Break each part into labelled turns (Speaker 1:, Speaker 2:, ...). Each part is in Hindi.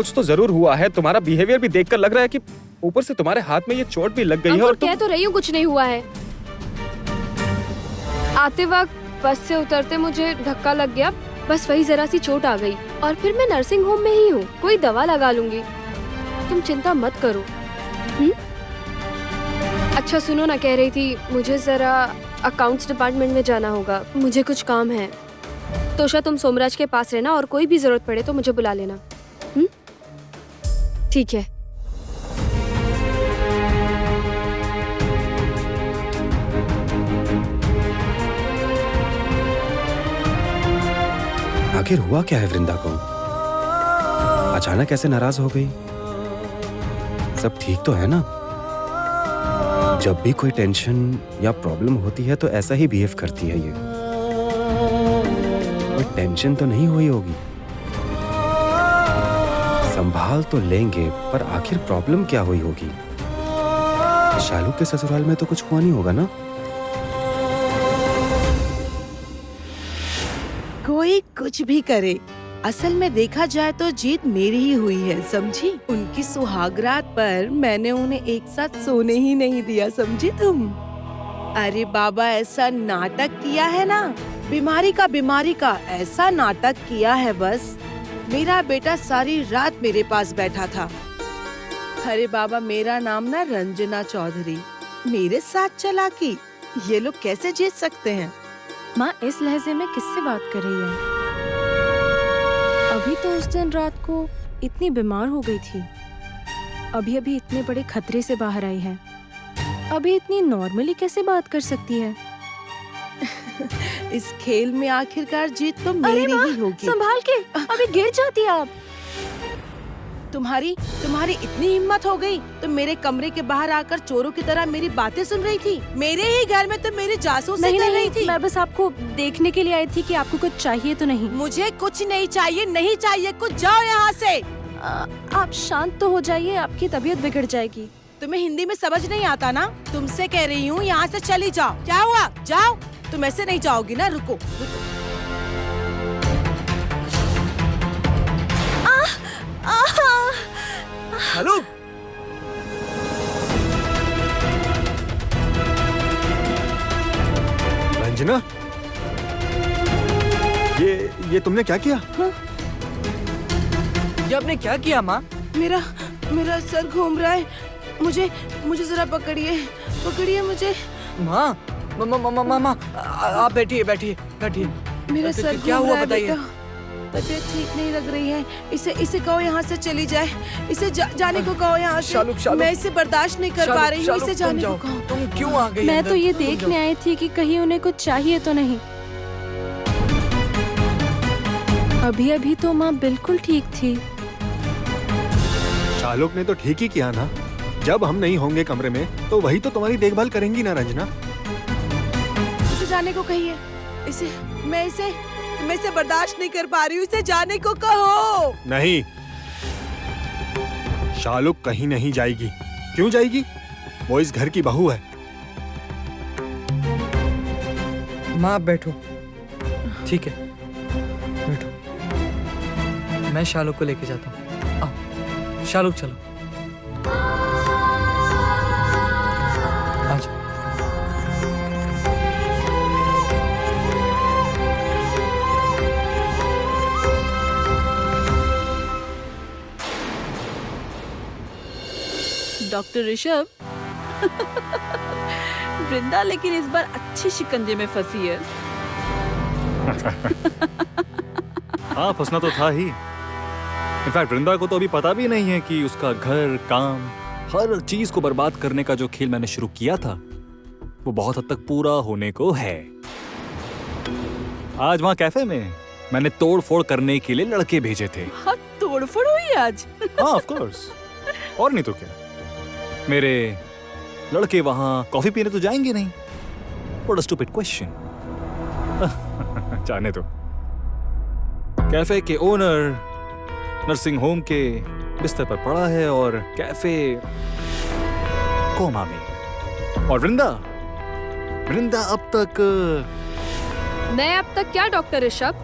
Speaker 1: कुछ तो जरूर हुआ है। तुम्हारा बिहेवियर भी देखकर लग रहा है कि ऊपर से तुम्हारे हाथ में ये चोट भी लग गई है। और
Speaker 2: कह तो रही हूँ कुछ नहीं हुआ है। आते वक्त बस से उतरते मुझे धक्का लग गया, बस वही जरा सी चोट आ गई और फिर मैं नर्सिंग होम में ही हूँ, कोई दवा लगा लूंगी। तुम चिंता मत करो। अच्छा सुनो ना, कह रही थी मुझे जरा अकाउंट्स डिपार्टमेंट में जाना होगा, मुझे कुछ काम है। तोशा तुम सोमराज के पास रहना और कोई भी जरूरत पड़े तो मुझे बुला लेना। ठीक है।
Speaker 1: आखिर हुआ क्या है वृंदा को? अचानक ऐसे नाराज हो गई? सब ठीक तो है ना? जब भी कोई टेंशन या प्रॉब्लम होती है तो ऐसा ही बिहेव करती है ये। कोई टेंशन तो नहीं हुई होगी? संभाल तो लेंगे, पर आखिर प्रॉब्लम क्या हुई होगी? शालू के ससुराल में तो कुछ हुआ नहीं होगा ना?
Speaker 3: कोई कुछ भी करे, असल में देखा जाए तो जीत मेरी ही हुई है, समझी? उनकी सुहागरात पर मैंने उन्हें एक साथ सोने ही नहीं दिया, समझी तुम? अरे बाबा, ऐसा नाटक किया है ना, बीमारी का ऐसा नाटक किया है। बस मेरा बेटा सारी रात मेरे पास बैठा था। अरे बाबा, मेरा नाम ना रंजना चौधरी, मेरे साथ चला कि ये लोग कैसे जीत सकते हैं?
Speaker 4: माँ इस लहजे में किससे बात कर रही है? अभी तो उस दिन रात को इतनी बीमार हो गई थी, अभी अभी इतने बड़े खतरे से बाहर आई है, अभी इतनी नॉर्मली कैसे बात कर सकती है?
Speaker 3: इस खेल में आखिरकार जीत तो मेरी ही होगी।
Speaker 4: संभाल के, अभी गिर जाती आप।
Speaker 3: तुम्हारी इतनी हिम्मत हो गई तो मेरे कमरे के बाहर आकर चोरों की तरह मेरी बातें सुन रही थी। मेरे ही घर में तो मेरी जासूसी कर रही थी।
Speaker 4: मैं बस आपको देखने के लिए आई थी कि आपको कुछ चाहिए तो नहीं।
Speaker 3: मुझे कुछ नहीं चाहिए कुछ। जाओ यहाँ से।
Speaker 4: आप शांत तो हो जाइए, आपकी तबीयत बिगड़ जाएगी।
Speaker 3: तुम्हें हिंदी में समझ नहीं आता ना? तुमसे कह रही हूँ यहाँ से चली जाओ। क्या हुआ? जाओ। तुम ऐसे नहीं जाओगी ना, रुको।
Speaker 5: हेलो, रंजना, ये तुमने क्या किया?
Speaker 6: ये आपने क्या किया माँ?
Speaker 3: मेरा सर घूम रहा है। मुझे जरा पकड़िए मुझे।
Speaker 6: माँ, माँ, आप बैठिए।
Speaker 3: मेरा सर
Speaker 6: क्या
Speaker 3: घूम
Speaker 6: हुआ,
Speaker 3: रहा है
Speaker 6: बताइए।
Speaker 3: बेटा। तबीयत ठीक नहीं लग रही है। इसे कहो यहाँ से चली जाए। इसे जाने को कहो यहाँ से।
Speaker 6: शालू।
Speaker 3: मैं इसे बर्दाश्त नहीं कर पा रही हूँ। इसे जाने को कहो।
Speaker 6: तुम क्यों आ गई?
Speaker 4: मैं तो ये देखने आई थी कि कहीं उन्हें कुछ चाहिए तो नहीं। अभी तो माँ बिल्कुल ठीक थी।
Speaker 5: शालूक ने तो ठीक ही किया ना। जब हम नहीं होंगे कमरे में तो वही तो तुम्हारी देखभाल करेंगी ना रंजना।
Speaker 3: इसे जाने को कहिए। मैं इसे बर्दाश्त नहीं कर पा रही हूँ। इसे जाने को कहो।
Speaker 5: नहीं, शालूक कहीं नहीं जाएगी। क्यों जाएगी? वो इस घर की बहू है।
Speaker 6: माँ आप बैठो। ठीक है, बैठो। मैं शालू को लेके जाता हूँ। आओ शालू, चलो आजा।
Speaker 7: डॉक्टर ऋषभ, वृंदा लेकिन इस बार अच्छी शिकंजे में फंसी है।
Speaker 8: हाँ, फंसना तो था ही। इनफैक्ट वृंदा को तो अभी पता भी नहीं है कि उसका घर, काम, हर चीज को बर्बाद करने का जो खेल मैंने शुरू किया था वो बहुत हद तक पूरा होने को है। आज वहाँ कैफे में मैंने तोड़ फोड़ करने के लिए लड़के भेजे थे।
Speaker 7: हाँ, तोड़फोड़ हुई आज।
Speaker 8: हाँ ऑफ कोर्स, और नहीं तो क्या। मेरे लड़के वहाँ कॉफी पीने तो जाएंगे नहीं। What a stupid question. जाने दो। कैफे के ओनर नर्सिंग होम के बिस्तर पर पड़ा है और कैफे कोमा में। और वृंदा अब तक
Speaker 2: मैं अब तक क्या डॉक्टर ऋषभ?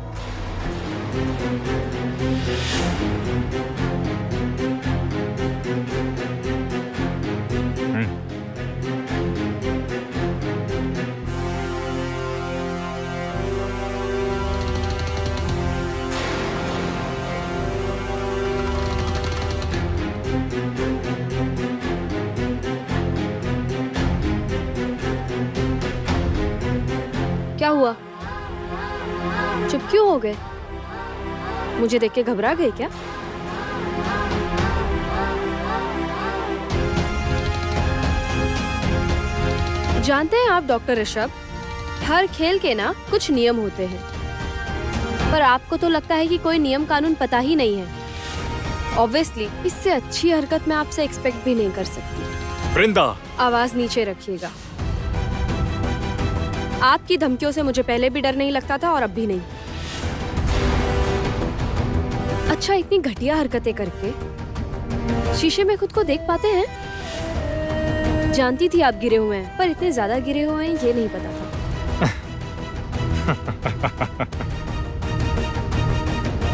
Speaker 2: क्या हुआ? चुप क्यों हो गए? मुझे देख के घबरा गए क्या? जानते हैं आप डॉक्टर ऋषभ, हर खेल के ना कुछ नियम होते हैं, पर आपको तो लगता है कि कोई नियम कानून पता ही नहीं है। ऑब्वियसली इससे अच्छी हरकत मैं आपसे एक्सपेक्ट भी नहीं कर सकती।
Speaker 8: वृंदा,
Speaker 2: आवाज नीचे रखिएगा। आपकी धमकियों से मुझे पहले भी डर नहीं लगता था और अब भी नहीं। अच्छा, इतनी घटिया हरकतें करके शीशे में खुद को देख पाते हैं? जानती थी आप गिरे हुए हैं, पर इतने ज्यादा गिरे हुए हैं ये नहीं पता था।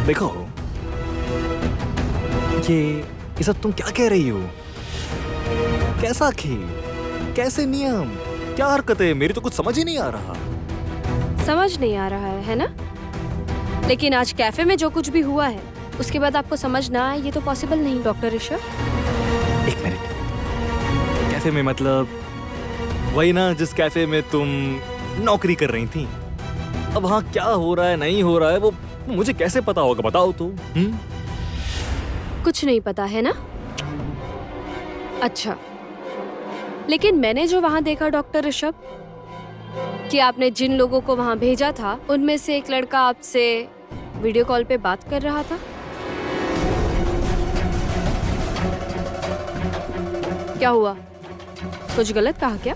Speaker 8: देखो, ये सब तुम क्या कह रही हो? कैसा खेल, कैसे नियम, क्या हरकतें? मेरी तो कुछ समझ ही नहीं आ रहा।
Speaker 2: समझ नहीं आ रहा है ना? लेकिन आज कैफे में जो कुछ भी हुआ है उसके बाद आपको समझ ना आए, ये तो पॉसिबल नहीं डॉक्टर ऋषभ।
Speaker 8: एक मिनट, कैफे में मतलब वही ना जिस कैफे में तुम नौकरी कर रही थी? अब हाँ, क्या हो रहा है नहीं हो रहा है वो मुझे कैसे पता होगा, बताओ तो।
Speaker 2: कुछ नहीं पता है ना? अच्छा, लेकिन मैंने जो वहां देखा डॉक्टर ऋषभ, कि आपने जिन लोगों को वहां भेजा था उनमें से एक लड़का आपसे वीडियो कॉल पे बात कर रहा था। क्या हुआ? कुछ गलत कहा क्या?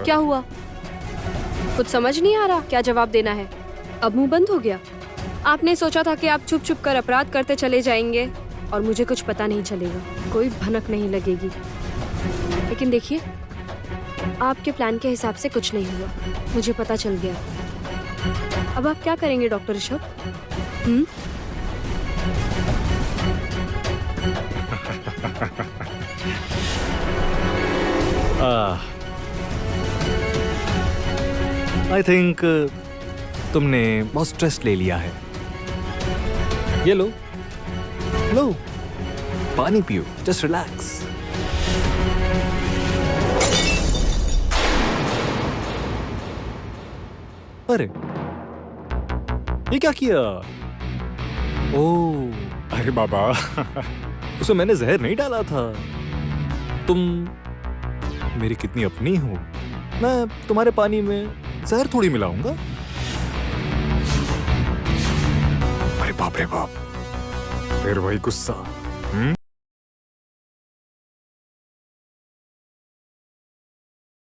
Speaker 2: क्या हुआ? कुछ समझ नहीं आ रहा, क्या जवाब देना है? अब मुंह बंद हो गया? आपने सोचा था कि आप छुप छुप कर अपराध करते चले जाएंगे और मुझे कुछ पता नहीं चलेगा, कोई भनक नहीं लगेगी। लेकिन देखिए, आपके प्लान के हिसाब से कुछ नहीं हुआ, मुझे पता चल गया। अब आप क्या करेंगे डॉक्टर ऋषभ?
Speaker 8: आई थिंक तुमने बहुत स्ट्रेस ले लिया है। ये लो लो, पानी पियो, जस्ट रिलैक्स। अरे ये क्या किया? ओह अरे बाबा उसमें मैंने जहर नहीं डाला था। तुम मेरी कितनी अपनी हो, मैं तुम्हारे पानी में जहर थोड़ी मिलाऊंगा। अरे बाप रे बाप, फिर वही गुस्सा।